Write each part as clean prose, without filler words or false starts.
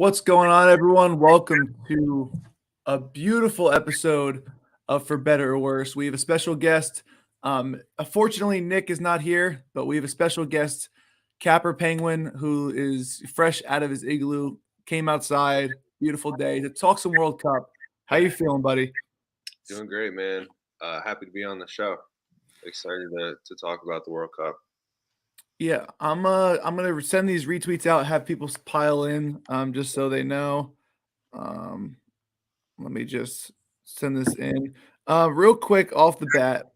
What's going on, everyone? Welcome to a beautiful episode of For Better or Worse. We have a special guest. Unfortunately, Nick is not here, but we have a special guest, Capper Penguin, who is fresh out of his igloo, came outside, beautiful day, to talk some World Cup. How you feeling, buddy? Doing great, man. Happy to be on the show. Excited to talk about the World Cup. Yeah, I'm gonna send these retweets out, have people pile in, just so they know. Um, Let me just send this in. Real quick off the bat,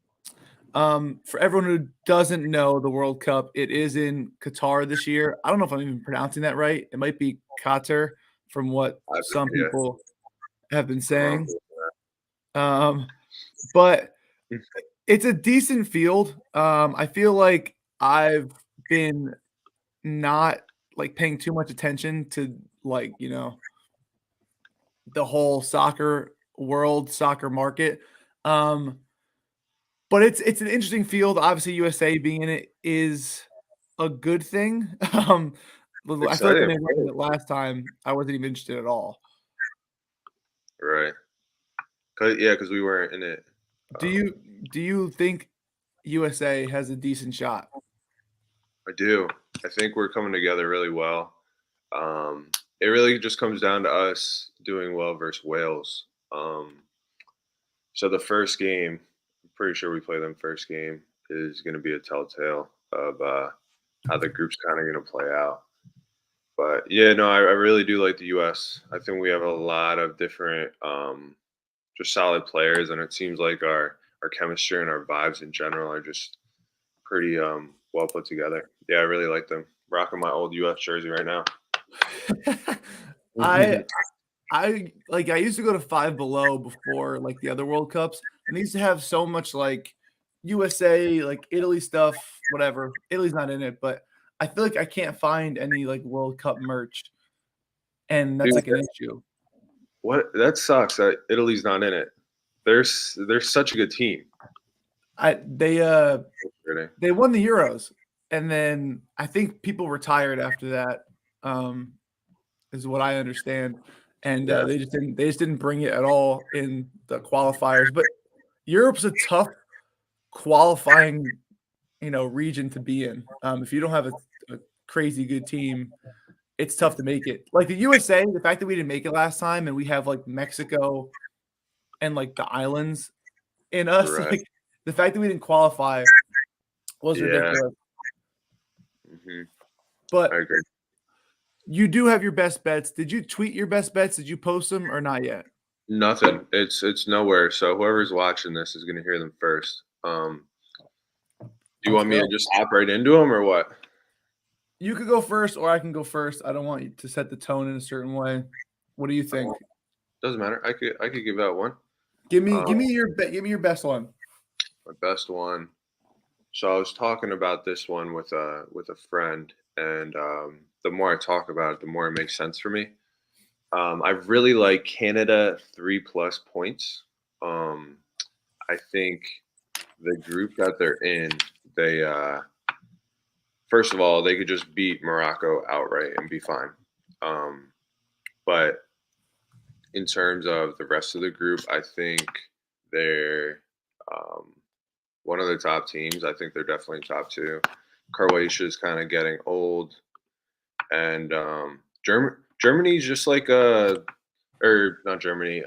for everyone who doesn't know the World Cup, it is in Qatar this year. I don't know if I'm even pronouncing that right. It might be Qatar from what some Yeah, people have been I'm wrong saying. with But that. it's a decent field. I feel like I've been not like paying too much attention to the whole soccer market. Um, But it's an interesting field. Obviously, USA being in it is a good thing. But I feel like when Exciting, they went in it last time, I wasn't even interested at all. right? Because we weren't in it. Do you think USA has a decent shot? I do. I think we're coming together really well. It really just comes down to us doing well versus Wales. So the first game, I'm pretty sure we play them first game, is going to be a telltale of how the group's kind of going to play out. But yeah, no, I really do like the U.S. I think we have a lot of different, just solid players, and it seems like our chemistry and our vibes in general are just pretty well put together. Yeah, I really like them. Rocking my old U.S. jersey right now. I I used to go to Five Below before like the other World Cups, and they used to have so much like USA, like Italy stuff, whatever. Italy's not in it, but I feel like I can't find any like World Cup merch, and that's Dude, like an issue. what that sucks that Italy's not in it. They're such a good team. I Really. they won the Euros, and then I think people retired after that, is what I understand, and Yeah, they just didn't bring it at all in the qualifiers. But Europe's a tough qualifying, region to be in. If you don't have a crazy good team, it's tough to make it. Like the USA, the fact that we didn't make it last time, and we have like Mexico and like the islands in us, right. like the fact that we didn't qualify was Yeah, ridiculous. hmm I But agree. you do have your best bets. Did you tweet your best bets? Did you post them or not yet? Nothing. It's nowhere. So whoever's watching this is gonna hear them first. Do you Let's want me go. to just hop right into them or what? You could go first, or I can go first. I don't want you to set the tone in a certain way. What do you think? Doesn't matter. I could give out one. Give me your give me your best one. My best one. So I was talking about this one with a friend, and the more I talk about it, the more it makes sense for me. I really like Canada 3+ points. Um, I think the group that they're in, they first of all they could just beat Morocco outright and be fine. Um, but in terms of the rest of the group, I think they're um, one of the top teams. I think they're definitely top two. Croatia is kind of getting old, and Germany's just like or not Germany.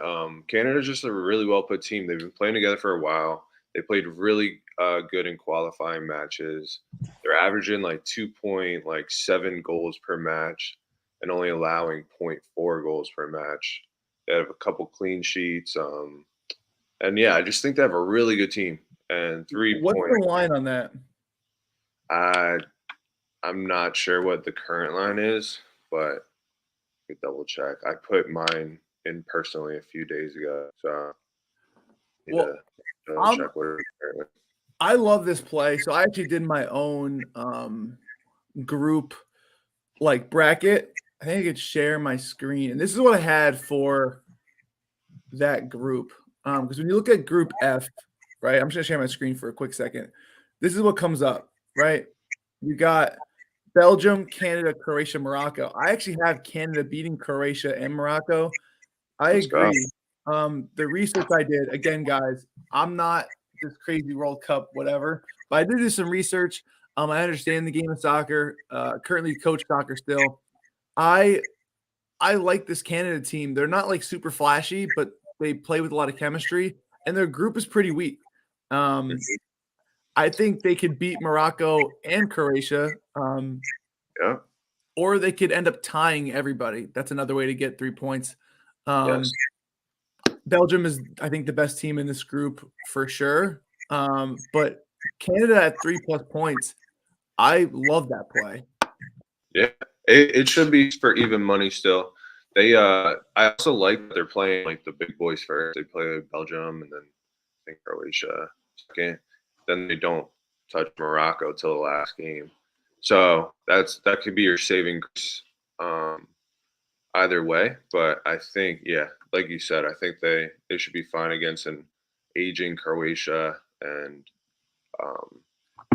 Canada's just a really well put team. They've been playing together for a while. They played really good in qualifying matches. They're averaging like 2.7 goals per match, and only allowing point 0.4 goals per match. They have a couple clean sheets. And yeah, I just think they have a really good team. And three What's the points. line on that? I I'm not sure what the current line is, but I could double check. I put mine in personally a few days ago, so need Well, to double I'm check what it is currently. I love this play. So I actually did my own group like bracket. I think I could share my screen, and this is what I had for that group. Because when you look at Group F, right? I'm just gonna share my screen for a quick second. This is what comes up, right? You got Belgium, Canada, Croatia, Morocco. I actually have Canada beating Croatia and Morocco. I Let's go. agree. The research I did, again, guys, I'm not this crazy World Cup, whatever, but I did do some research. I understand the game of soccer. Currently coach soccer still. I like this Canada team. They're not like super flashy, but they play with a lot of chemistry, and their group is pretty weak. Um, I think they could beat Morocco and Croatia, Yeah. or they could end up tying everybody. That's another way to get 3 points. Yes. Belgium is, I think, the best team in this group for sure. But Canada at 3+ points, I love that play. Yeah. It should be for even money still. I also like that they're playing like the big boys first. They play Belgium and then I think Croatia second. Then they don't touch Morocco till the last game. So that could be your saving grace, either way. But I think, yeah, like you said, I think they should be fine against an aging Croatia. And um,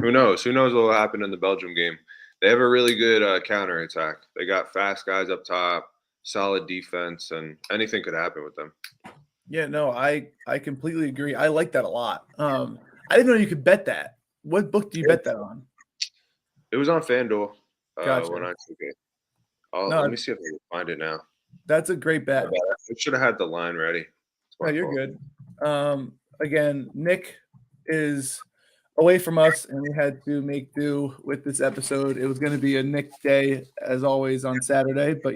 who knows? Who knows what will happen in the Belgium game? They have a really good counter attack. They got fast guys up top, solid defense, and anything could happen with them. Yeah, no, I completely agree. I like that a lot. I didn't know you could bet that. What book do you bet that on? It was on FanDuel Gotcha. when I took it. No, Let me see if I can find it now. that's a great bet. I should have had the line ready. It's No, my you're fault. good. Again, Nick is away from us, and we had to make do with this episode. It was going to be a Nick day, as always, on Saturday, but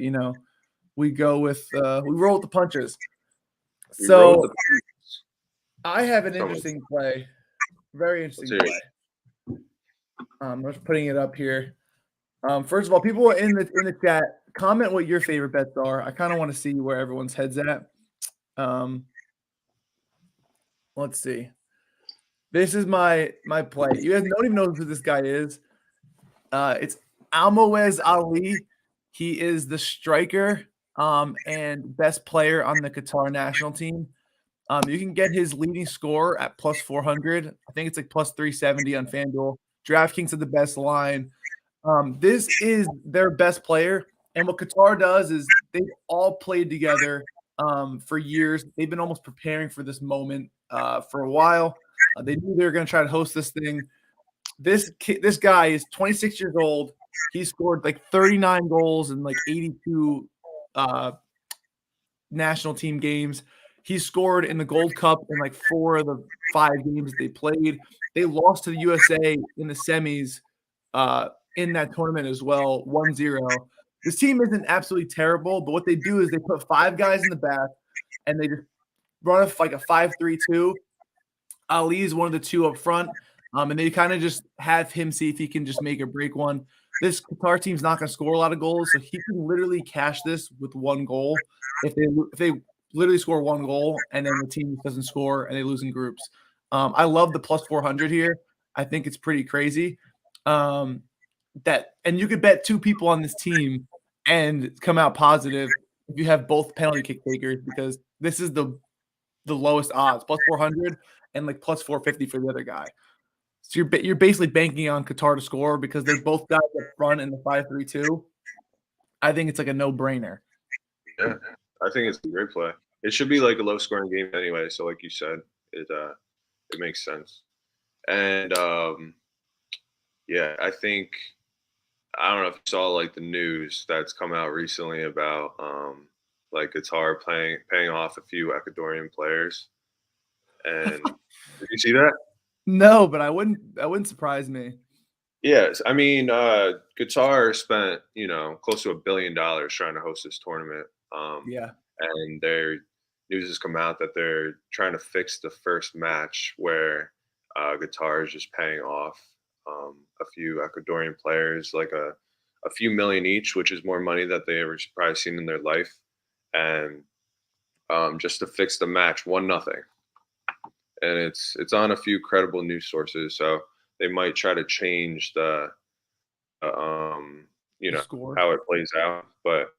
we go with we roll with the punches. We rolled So the I have an Someone- interesting play, very interesting Let's hear play. I'm just putting it up here. First of all, people in the chat, comment what your favorite bets are. I kind of want to see where everyone's heads at. Let's see. This is my play. You guys don't even know who this guy is. It's Almoez Ali. He is the striker and best player on the Qatar national team. You can get his leading score at plus 400. I think it's like plus 370 on FanDuel. DraftKings had the best line. This is their best player. And what Qatar does is they've all played together for years. They've been almost preparing for this moment for a while. They knew they were going to try to host this thing. This guy is 26 years old. He scored like 39 goals in like 82 national team games. He scored in the Gold Cup in like 4 of the 5 games they played. They lost to the USA in the semis in that tournament as well, 1-0. This team isn't absolutely terrible, but what they do is they put 5 guys in the back and they just run like a 5-3-2. Ali is one of the 2 up front, and they kind of just have him see if he can just make or break one. This Qatar team's not going to score a lot of goals, so he can literally cash this with 1 goal. If they literally score 1 goal and then the team doesn't score and they lose in groups. I love the plus 400 here. I think it's pretty crazy. And you could bet 2 people on this team and come out positive if you have both penalty kick takers, because this is the lowest odds, plus 400 and like plus 450 for the other guy. So you're basically banking on Qatar to score because they're both guys up front in the 5-3-2. I think it's like a no-brainer. Yeah, I think it's a great play. It should be like a low-scoring game anyway. So, like you said, it makes sense. And yeah, I don't know if you saw like the news that's come out recently about like Qatar paying off a few Ecuadorian players. And did you see that? No, but I wouldn't surprise me. Yes, I mean, Qatar spent close to $1 billion trying to host this tournament. Yeah. And their news has come out that they're trying to fix the first match where Qatar is just paying off a few Ecuadorian players, like a few million each, which is more money that they ever probably seen in their life, and just to fix the match 1-0. And it's on a few credible news sources, so they might try to change the Score. how it plays out. But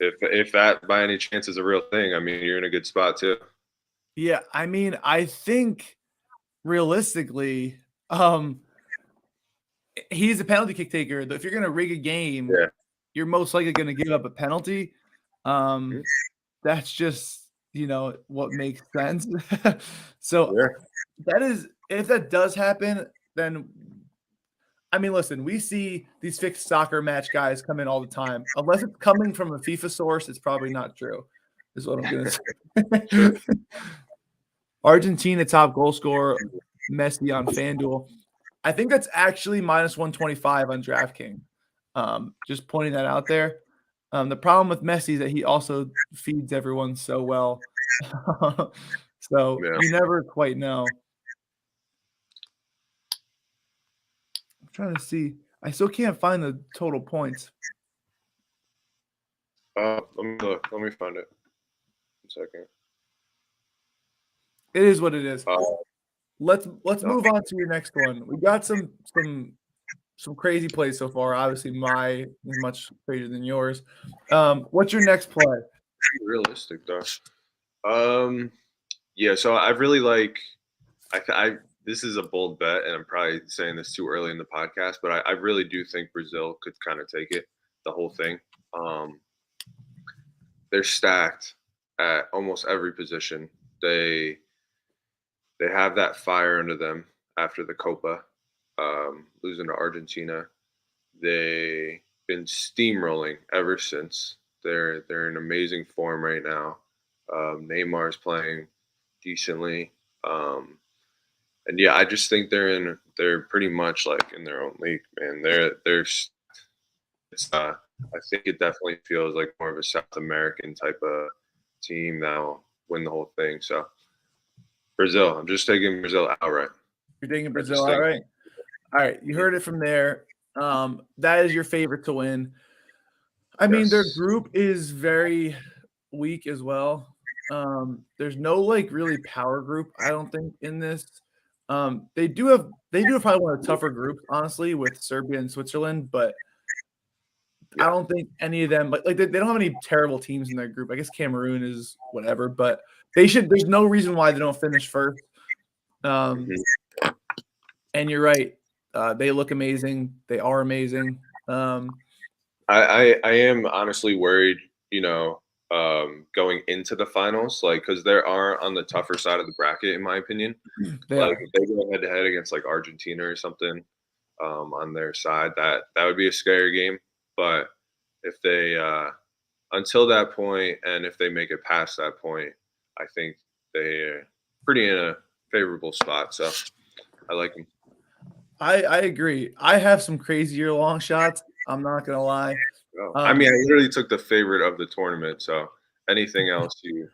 if that by any chance is a real thing, I mean, you're in a good spot too. Yeah, I mean, I think realistically, he's a penalty kick taker. If you're going to rig a game, Yeah. you're most likely going to give up a penalty. Mhm. That's just, what makes sense. So Yeah. that is, if that does happen, then I mean, listen, we see these fixed soccer match guys come in all the time. Unless it's coming from a FIFA source, it's probably not true, is what I'm going to say. Sure. Argentina top goal scorer, Messi on FanDuel. I think that's actually minus 125 on DraftKings. Just pointing that out there. The problem with Messi is that he also feeds everyone so well. So Yeah. you never quite know. I'm trying to see. I still can't find the total points. Let me look. Let me find it. 1 second. It is what it is. Let's No. move on to your next one. We got some crazy plays so far. Obviously, my is much crazier than yours. What's your next play? Realistic though. Yeah. So I really like. I this is a bold bet, and I'm probably saying this too early in the podcast, but I really do think Brazil could kind of take it, the whole thing. They're stacked at almost every position. They have that fire under them after the Copa, losing to Argentina. They've been steamrolling ever since. They're in amazing form right now. Neymar's playing decently. And yeah, I just think they're pretty much like in their own league, man. I think it definitely feels like more of a South American type of team that'll win the whole thing. So Brazil, I'm just taking Brazil outright. You're taking Brazil, all right. All right, you heard it from there. That is your favorite to win. I mean, their group is very weak as well. There's no really power group, I don't think, in this. They do have probably one of the tougher groups, honestly, with Serbia and Switzerland, but I don't think any of them they don't have any terrible teams in their group. I guess Cameroon is whatever, but they should. There's no reason why they don't finish first. And you're right. They look amazing. They are amazing. I am honestly worried, going into the finals, because they are on the tougher side of the bracket, in my opinion. If they go head to head against Argentina or something on their side, that would be a scary game. But if they until that point, and if they make it past that point, I think they're pretty in a favorable spot. So I like them. I agree. I have some crazier long shots. I'm not gonna lie. I mean, I literally took the favorite of the tournament. So anything else you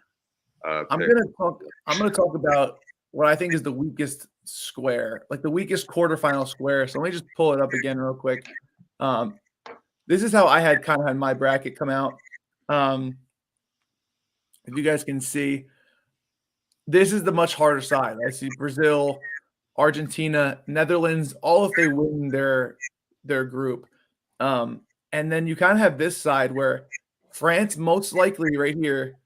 I'm gonna talk about what I think is the weakest square, like the weakest quarterfinal square. So let me just pull it up again real quick. This is how I had my bracket come out. If you guys can see, this is the much harder side. I see Brazil, Argentina, Netherlands, all if they win their group. And then you kind of have this side where France most likely right here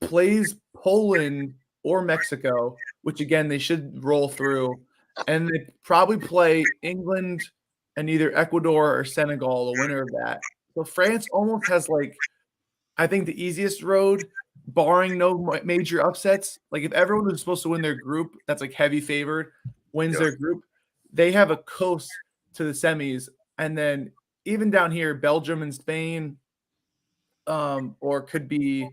plays Poland or Mexico, which again they should roll through, and they probably play England and either Ecuador or Senegal, the winner of that. So France almost has I think the easiest road, barring no major upsets. If everyone who's supposed to win their group, that's heavy favored, wins their group, they have a coast to the semis, and then even down here, Belgium and Spain, or could be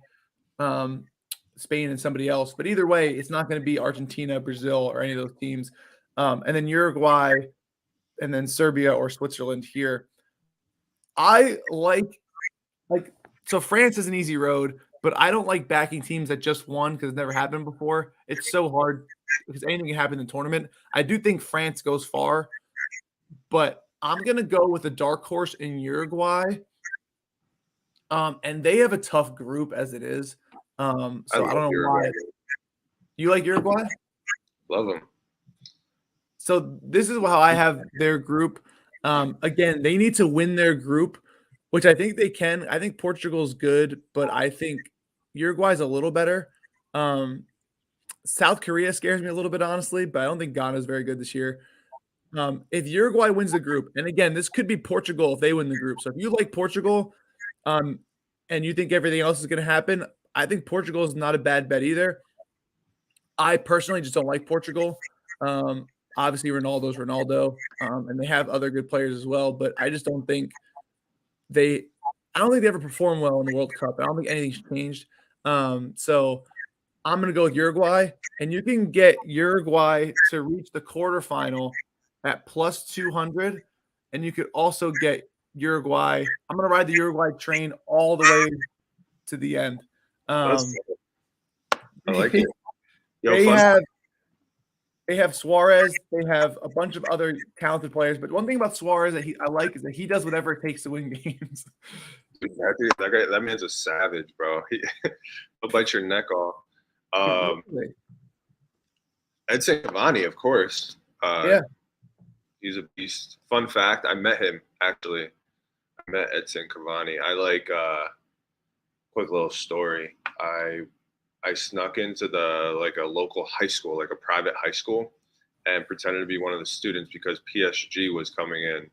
Spain and somebody else. But either way, it's not going to be Argentina, Brazil, or any of those teams. And then Uruguay, and then Serbia or Switzerland here. I so France is an easy road, but I don't like backing teams that just won because it's never happened before. It's so hard because anything can happen in the tournament. I do think France goes far, but I'm going to go with a dark horse in Uruguay. And they have a tough group as it is. So I don't know why. You like Uruguay? Love them. So this is how I have their group. Again, they need to win their group, which I think they can. I think Portugal's good, but I think Uruguay's a little better. South Korea scares me a little bit, honestly, but I don't think Ghana's very good this year. If Uruguay wins the group, and again, this could be Portugal if they win the group. So if you like Portugal, and you think everything else is going to happen, I think Portugal is not a bad bet either. I personally just don't like Portugal. Obviously, Ronaldo's Ronaldo, and they have other good players as well. But I just don't think they. I don't think they ever perform well in the World Cup. I don't think anything's changed. So I'm going to go with Uruguay, and you can get Uruguay to reach the quarterfinal at plus 200, and you could also get Uruguay. I'm going to ride the Uruguay train all the way to the end. I like it. Yo, They have Suarez. They have a bunch of other talented players. But one thing about Suarez that I like is that he does whatever it takes to win games. That man's a savage, bro. He'll bite your neck off. Edson Cavani, of course. Yeah. He's a beast. Fun fact, I met him, actually. I met Edson Cavani. Quick little story. I snuck into a local high school, like a private high school, and pretended to be one of the students because PSG was coming in.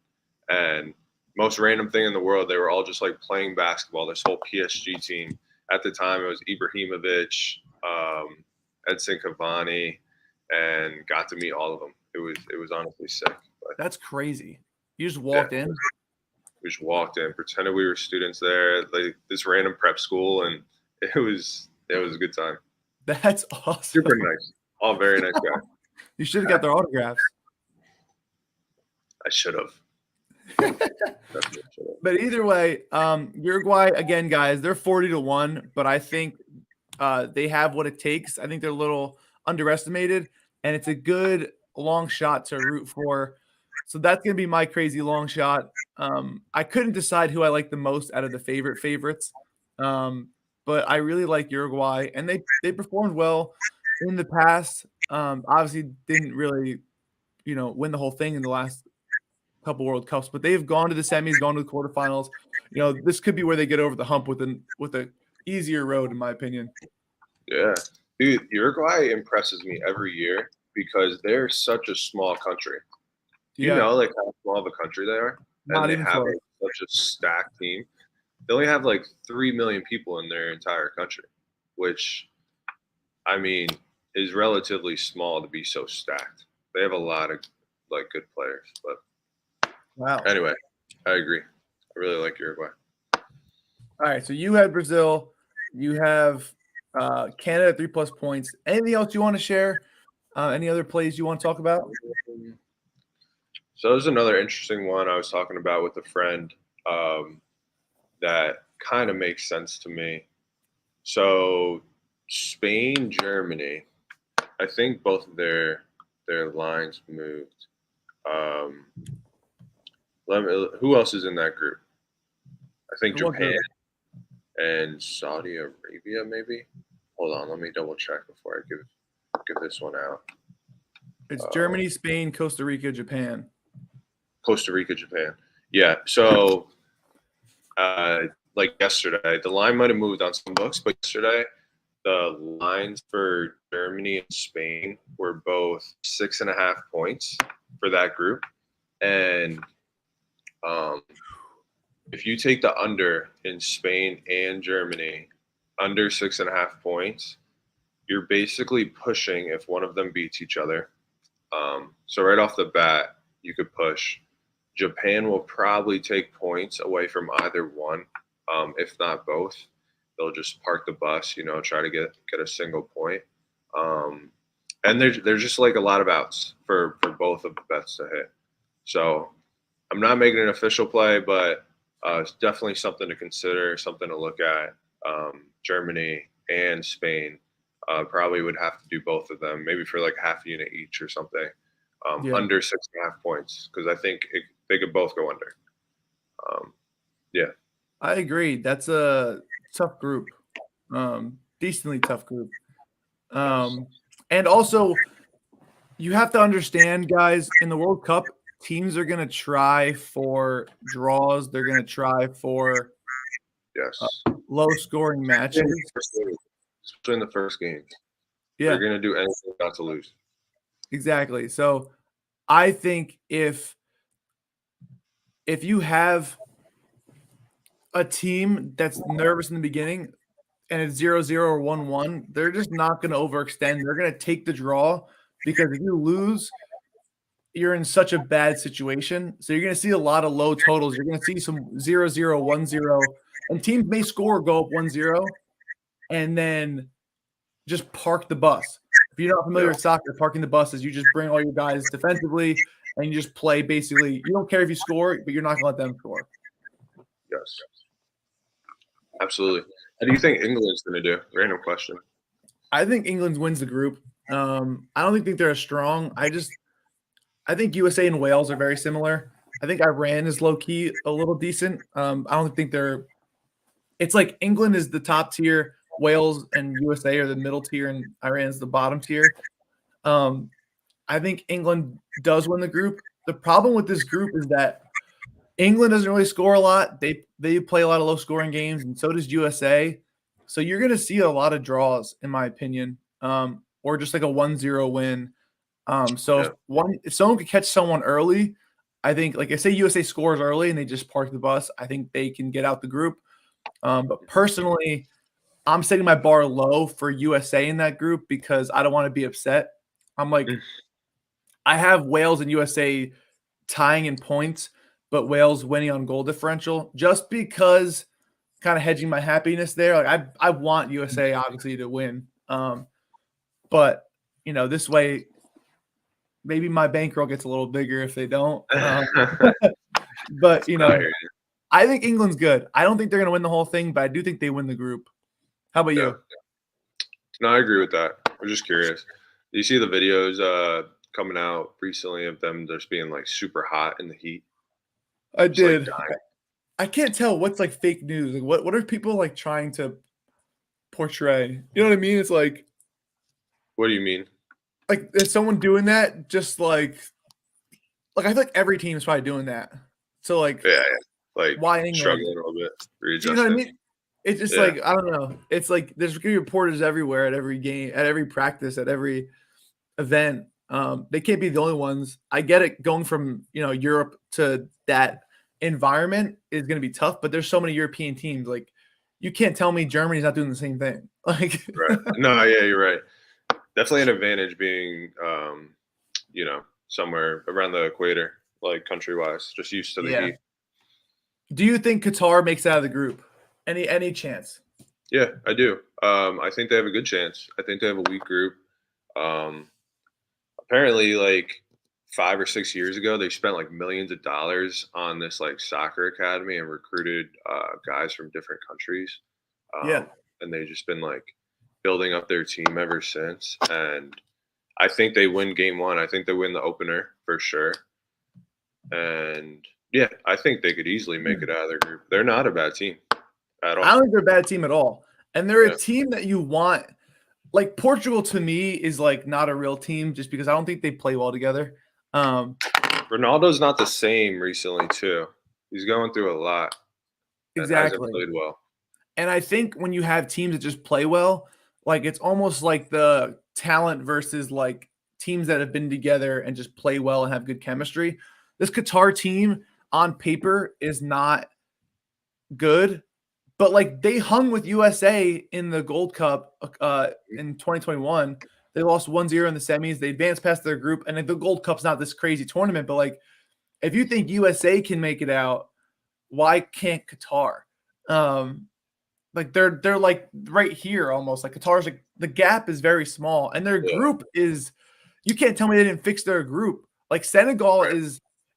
And most random thing in the world, they were all just like playing basketball, this whole PSG team. At the time, it was Ibrahimovic, Edson Cavani, and got to meet all of them. It was honestly sick. But that's crazy. You just walked in? We just walked in, pretended we were students there, like this random prep school, and it was a good time. That's awesome. Super nice. All very nice guys. You should have got their autographs. I should have. But either way, Uruguay, again, guys, they're 40-1, but I think they have what it takes. I think they're a little underestimated, and it's a good long shot to root for. So that's going to be my crazy long shot. I couldn't decide who I like the most out of the favorites. But I really like Uruguay, and they performed well in the past. Obviously didn't really, win the whole thing in the last couple World Cups, but they've gone to the semis, gone to the quarterfinals. This could be where they get over the hump with a easier road, in my opinion. Yeah, dude, Uruguay impresses me every year because they're such a small country. Do you know like how small of a country they are? Not even close. Such a stacked team. They only have like 3 million people in their entire country, which, I mean, is relatively small to be so stacked. They have a lot of like good players, but wow. Anyway, I agree. I really like Uruguay. All right, so you had Brazil, you have Canada at 3+ points. Anything else you want to share? Any other plays you want to talk about? So there's another interesting one I was talking about with a friend. That kind of makes sense to me. So Spain, Germany, I think both of their lines moved. Who else is in that group? I think Japan and Saudi Arabia, maybe. Hold on, let me double check before I give this one out. It's Germany, Spain, Costa Rica, Japan. Costa Rica, Japan. Yeah. So like yesterday, the line might have moved on some books, but yesterday the lines for Germany and Spain were both 6.5 points for that group. And if you take the under in Spain and Germany, under 6.5 points, you're basically pushing if one of them beats each other. So right off the bat, you could push. Japan will probably take points away from either one, if not both. They'll just park the bus, try to get a single point. And there's just like a lot of outs for both of the bets to hit. So I'm not making an official play, but it's definitely something to consider, something to look at. Germany and Spain probably would have to do both of them, maybe for like half a unit each or something. Under 6.5 points, because I think they could both go under. Yeah. I agree. That's a tough group. Decently tough group. And also, you have to understand, guys, in the World Cup, teams are going to try for draws. They're going to try for low-scoring matches. Especially in the first game. Yeah. They're going to do anything not to lose. Exactly. So I think if you have a team that's nervous in the beginning and it's 0-0 or 1-1, they're just not going to overextend. They're going to take the draw because if you lose, you're in such a bad situation. So you're going to see a lot of low totals. You're going to see some 0-0, 1-0, and teams may score go up 1-0 and then just park the bus. If you're not familiar Yeah. with soccer, parking the bus is you just bring all your guys defensively and you just play basically. You don't care if you score, but you're not going to let them score. Yes. Absolutely. How do you think England's going to do? Random question. I think England wins the group. I don't think they're as strong. I think USA and Wales are very similar. I think Iran is low key a little decent. I don't think they're. It's like England is the top tier, Wales and USA are the middle tier, and Iran is the bottom tier. I think England does win the group. The problem with this group is that England doesn't really score a lot. They play a lot of low scoring games, and so does USA. So you're going to see a lot of draws, in my opinion, or just like a 1-0 win. So Yeah. if someone could catch someone early, I think, like I say, USA scores early and they just park the bus. I think they can get out the group. But personally, I'm setting my bar low for USA in that group because I don't want to be upset. I'm like, I have Wales and USA tying in points, but Wales winning on goal differential just because kind of hedging my happiness there. Like I want USA obviously to win. But this way maybe my bankroll gets a little bigger if they don't. But I think England's good. I don't think they're going to win the whole thing, but I do think they win the group. How about you? No, I agree with that. I'm just curious. Do you see the videos coming out recently of them just being like super hot in the heat? I Just like did. dying. I can't tell what's like fake news. Like what are people like trying to portray? You know what I mean? It's like What do you mean? is someone doing that just I feel like every team is probably doing that. So like Yeah, like why England? struggling a little bit, Do you know what I readjusting. mean? It's just Yeah, like I don't know. It's like there's gonna be reporters everywhere at every game, at every practice, at every event. They can't be the only ones. I get it. Going from Europe to that environment is going to be tough, but there's so many European teams. Like you can't tell me Germany's not doing the same thing. Like right. No, yeah, you're right. Definitely an advantage being, somewhere around the equator, like country wise, just used to the yeah. heat. Do you think Qatar makes it out of the group? Any chance? Yeah, I do. I think they have a good chance. I think they have a weak group. Um, apparently, like 5 or 6 years ago, they spent like millions of dollars on this like soccer academy and recruited guys from different countries. Yeah. And they've just been like building up their team ever since. And I think they win game one. I think they win the opener for sure. And yeah, I think they could easily make it out of their group. They're not a bad team at all. I don't think they're a bad team at all. And they're Yeah. a team that you want. Like Portugal to me is like not a real team just because I don't think they play well together. Ronaldo's not the same recently, too. He's going through a lot and hasn't Exactly. played well. And I think when you have teams that just play well, like it's almost like the talent versus like teams that have been together and just play well and have good chemistry. This Qatar team on paper is not good, but like they hung with USA in the Gold Cup in 2021. They lost 1-0 in the semis. They advanced past their group, and the Gold Cup's not this crazy tournament, but like if you think USA can make it out, why can't Qatar? Like they're like right here almost. Like Qatar's like the gap is very small, and their Yeah. group is. You can't tell me they didn't fix their group. Like Senegal Right.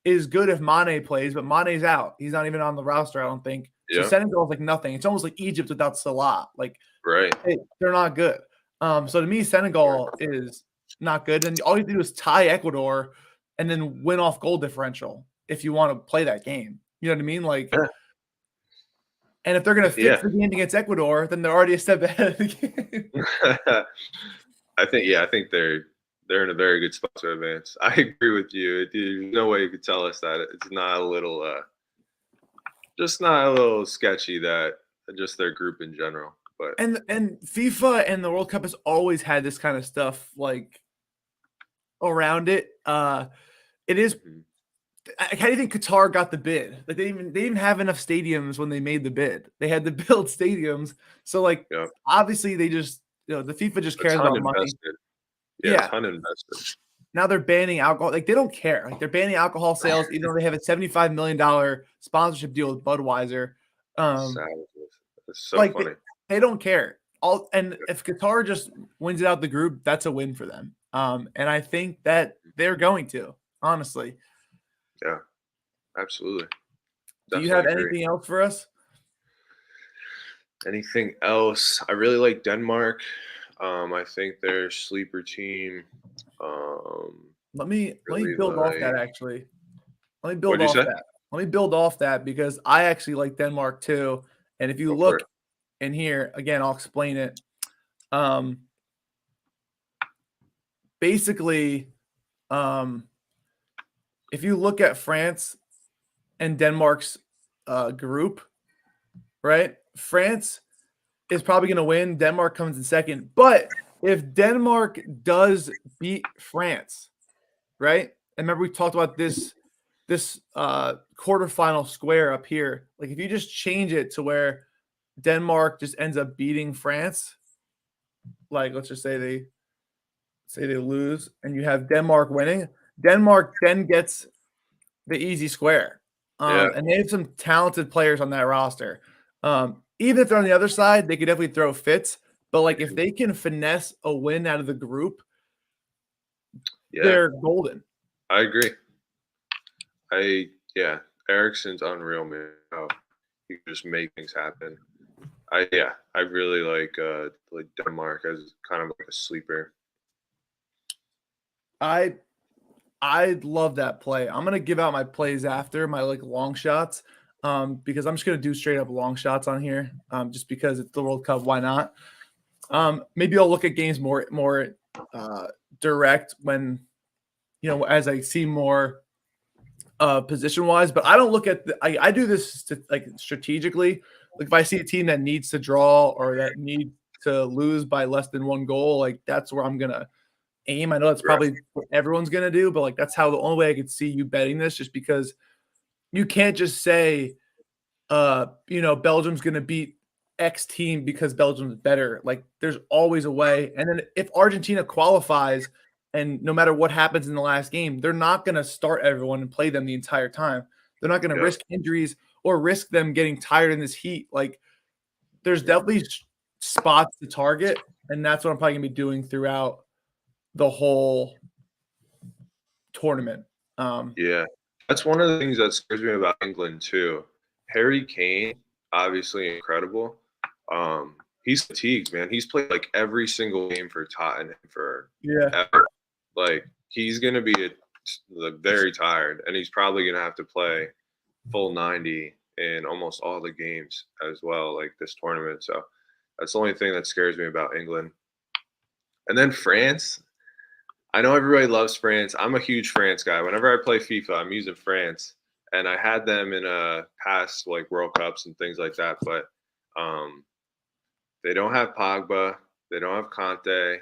is good if Mane plays, but Mane's out. He's not even on the roster, I don't think. So Yeah. Senegal's like nothing. It's almost like Egypt without Salah. Like Right. they're not good. So to me, Senegal is not good, and all you have to do is tie Ecuador, and then win off goal differential if you want to play that game. You know what I mean? Like. Yeah. And if they're going to fix Yeah. the game against Ecuador, then they're already a step ahead of the game. I think they're in a very good spot to advance. I agree with you. There's no way you could tell us that it's not a little, just not a little sketchy that just their group in general. But And FIFA and the World Cup has always had this kind of stuff like around it. It is. Mhm. How do you think Qatar got the bid? Like they didn't have enough stadiums when they made the bid. They had to build stadiums. So like Yep. obviously they just the FIFA just A cares ton about money. invested. Yeah, a Yeah. ton invested. Now they're banning alcohol. Like they don't care. Like they're banning alcohol sales, even though they have a $75 million sponsorship deal with Budweiser. Um, Savages. It's so like funny. they don't care. And if Qatar just wins it out the group, that's a win for them. And I think that they're going to, honestly. Yeah, absolutely. Do you have Definitely agree. anything else for us? Anything else? I really like Denmark. I think their sleeper team. Let me Really build off that like. actually. Let me build What'd you off say? that. Let me build off that because I actually like Denmark too. And if you Go for look it. in here, again, I'll explain it. Um, basically, um, if you look at France and Denmark's group, right? France is probably going to win. Denmark comes in second. But if Denmark does beat France, right? And remember we talked about this quarterfinal square up here. Like if you just change it to where Denmark just ends up beating France, like let's just say they lose and you have Denmark winning, Denmark then gets the easy square. Yeah, And they have some talented players on that roster. Even if they're on the other side, they could definitely throw fits. But like if they can finesse a win out of the group, yeah, they're golden. I agree. Yeah, Ericsson's unreal, man. How he can just make things happen. I really like Denmark as kind of like a sleeper. I I love that play. I'm gonna give out my plays after my like long shots, because I'm just gonna do straight up long shots on here, just because it's the World Cup. Why not? Maybe I'll look at games more uh, direct when as I see more position wise. But I don't look at I do this like strategically. Like if I see a team that needs to draw or that needs to lose by less than one goal, like that's where I'm gonna aim. I know that's Right. probably what everyone's gonna do, but like that's how the only way I could see you betting this, just because you can't just say, Belgium's gonna beat X team because Belgium's better. Like there's always a way. And then if Argentina qualifies and no matter what happens in the last game, they're not gonna start everyone and play them the entire time. They're not gonna Yeah. risk injuries or risk them getting tired in this heat. Like there's definitely spots to target, and that's what I'm probably gonna be doing throughout the whole tournament. Yeah. That's one of the things that scares me about England too. Harry Kane, obviously incredible. He's fatigued, man. He's played like every single game for Tottenham for Yeah. ever. Like he's gonna be very tired, and he's probably gonna have to play full 90 in almost all the games as well, like this tournament. So that's the only thing that scares me about England. And then France. I know everybody loves France. I'm a huge France guy. Whenever I play FIFA, I'm using France, and I had them in past like World Cups and things like that. But um, they don't have Pogba. They don't have Conte.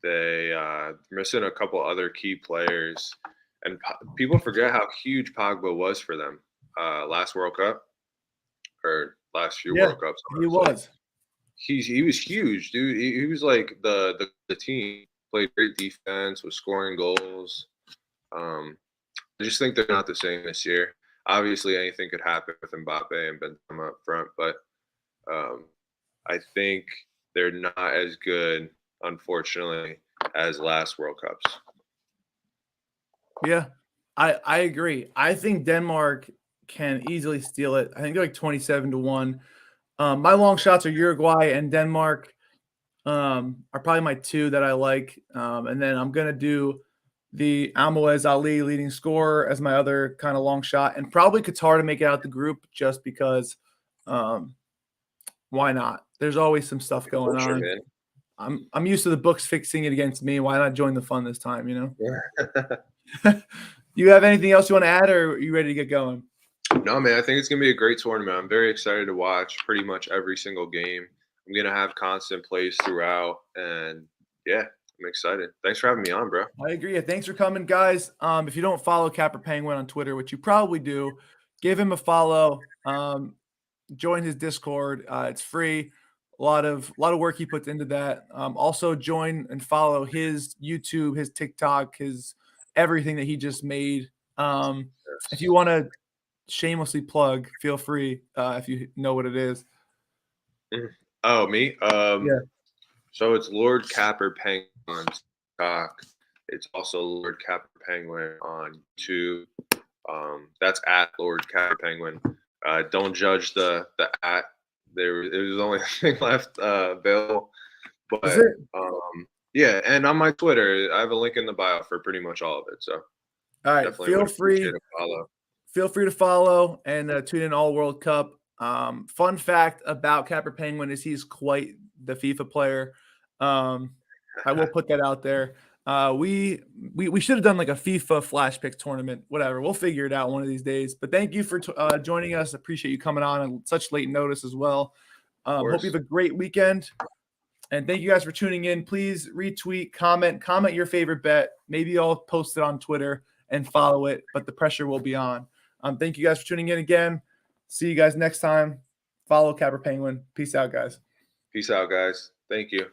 They're missing a couple other key players, and people forget how huge Pogba was for them last World Cup or last few Yeah, World Cups. he Honestly, was. he was huge, dude. He was like the team. Played great defense, was scoring goals. Um, I just think they're not the same this year. Obviously, anything could happen with Mbappe and Benzema up front, but um, I think they're not as good, unfortunately, as last World Cups. Yeah, I agree. I think Denmark can easily steal it. I think they're like 27-1. My long shots are Uruguay and Denmark. Are probably my two that I like. And then I'm gonna do the Almoez Ali leading scorer as my other kind of long shot, and probably Qatar to make it out the group just because. Um, why not? There's always some stuff going Culture, on. man. I'm used to the books fixing it against me. Why not join the fun this time? You have anything else you want to add, or are you ready to get going? No, man, I think it's gonna be a great tournament. I'm very excited to watch pretty much every single game. I'm gonna have constant plays throughout, and yeah, I'm excited. Thanks for having me on, bro. I agree. Thanks for coming, guys. If you don't follow Capper Penguin on Twitter, which you probably do, give him a follow. Join his Discord. It's free. A lot of work he puts into that. Also join and follow his YouTube, his TikTok, his everything that he just made. If you want to shamelessly plug, feel free if you know what it is. Oh, me? Yeah. So it's Lord Capper Penguin on TikTok. It's also Lord Capper Penguin on YouTube. That's at Lord Capper Penguin. Don't judge the at. There was only a thing left available. But yeah, and on my Twitter, I have a link in the bio for pretty much all of it. So all right, definitely feel free to follow. Feel free to follow and tune in all World Cup. Fun fact about Capper Penguin is he's quite the FIFA player. I will put that out there. We should have done like a FIFA flash pick tournament, whatever. We'll figure it out one of these days. But thank you for joining us. Appreciate you coming on such late notice as well. Hope you have a great weekend. And thank you guys for tuning in. Please retweet, comment your favorite bet. Maybe I'll post it on Twitter and follow it, but the pressure will be on. Thank you guys for tuning in again. See you guys next time. Follow Capper Penguin. Peace out, guys. Peace out, guys. Thank you.